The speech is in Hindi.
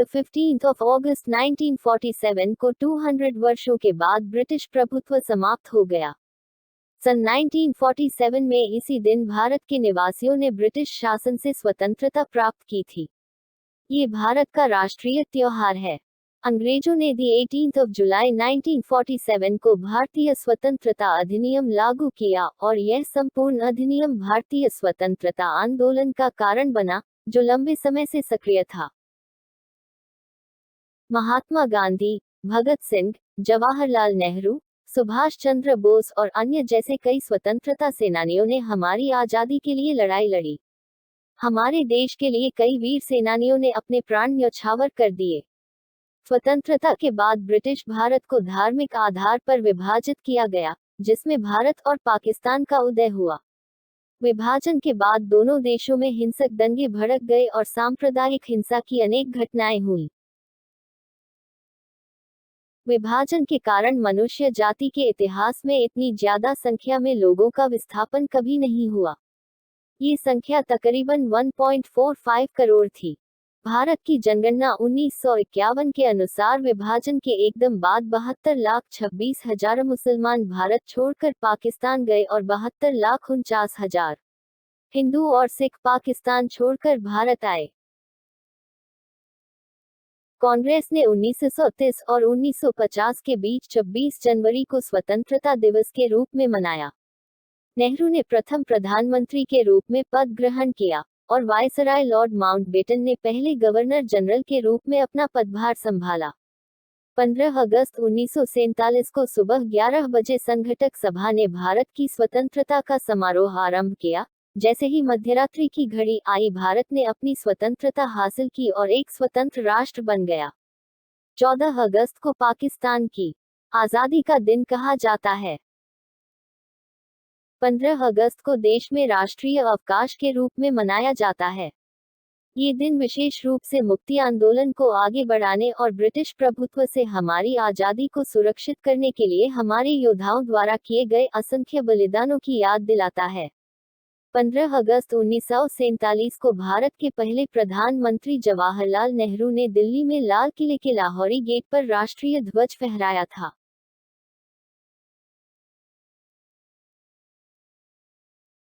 द 15th of August 1947 को 200 वर्षों के बाद ब्रिटिश प्रभुत्व समाप्त हो गया। सन 1947 में इसी दिन भारत के निवासियों ने ब्रिटिश शासन से स्वतंत्रता प्राप्त की थी। ये भारत का राष्ट्रीय त्योहार है। अंग्रेजों ने दी 18 जुलाई 1947 को भारतीय स्वतंत्रता अधिनियम लागू किया और यह संपूर्ण अधिनियम भारतीय स्वतंत्रता आंदोलन का कारण बना, जो लंबे समय से सक्रिय था। महात्मा गांधी, भगत सिंह, जवाहरलाल नेहरू, सुभाष चंद्र बोस और अन्य जैसे कई स्वतंत्रता सेनानियों ने हमारी आजादी के लिए लड़ाई लड़ी। हमारे देश के लिए कई वीर सेनानियों ने अपने प्राण न्यौछावर कर दिए। स्वतंत्रता के बाद ब्रिटिश भारत को धार्मिक आधार पर विभाजित किया गया, जिसमें भारत और पाकिस्तान का उदय हुआ। विभाजन के बाद दोनों देशों में हिंसक दंगे भड़क गए और सांप्रदायिक हिंसा की अनेक घटनाएं हुई। विभाजन के कारण मनुष्य जाति के इतिहास में इतनी ज्यादा संख्या में लोगों का विस्थापन कभी नहीं हुआ। ये संख्या तकरीबन 1.45 करोड़ थी। भारत की जनगणना 1951 के अनुसार विभाजन के एकदम बाद 72,26,000 मुसलमान भारत छोड़कर पाकिस्तान गए और 72,49,000 हिंदू और सिख पाकिस्तान छोड़कर भारत आए। कांग्रेस ने 1930 और 1950 के बीच 26 जनवरी को स्वतंत्रता दिवस के रूप में मनाया। नेहरू ने प्रथम प्रधानमंत्री के रूप में पद ग्रहण किया और वायसराय लॉर्ड माउंटबेटन ने पहले गवर्नर जनरल के रूप में अपना पदभार संभाला। 15 अगस्त 1947 को सुबह 11 बजे संघटक सभा ने भारत की स्वतंत्रता का समारोह आरंभ किया। जैसे ही मध्यरात्रि की घड़ी आई, भारत ने अपनी स्वतंत्रता हासिल की और एक स्वतंत्र राष्ट्र बन गया। 14 अगस्त को पाकिस्तान की आजादी का दिन कहा जाता है। 15 अगस्त को देश में राष्ट्रीय अवकाश के रूप में मनाया जाता है। ये दिन विशेष रूप से मुक्ति आंदोलन को आगे बढ़ाने और ब्रिटिश प्रभुत्व से हमारी आजादी को सुरक्षित करने के लिए हमारे योद्धाओं द्वारा किए गए असंख्य बलिदानों की याद दिलाता है। 15 अगस्त 1947 को भारत के पहले प्रधानमंत्री जवाहरलाल नेहरू ने दिल्ली में लाल किले के लाहौरी गेट पर राष्ट्रीय ध्वज फहराया था।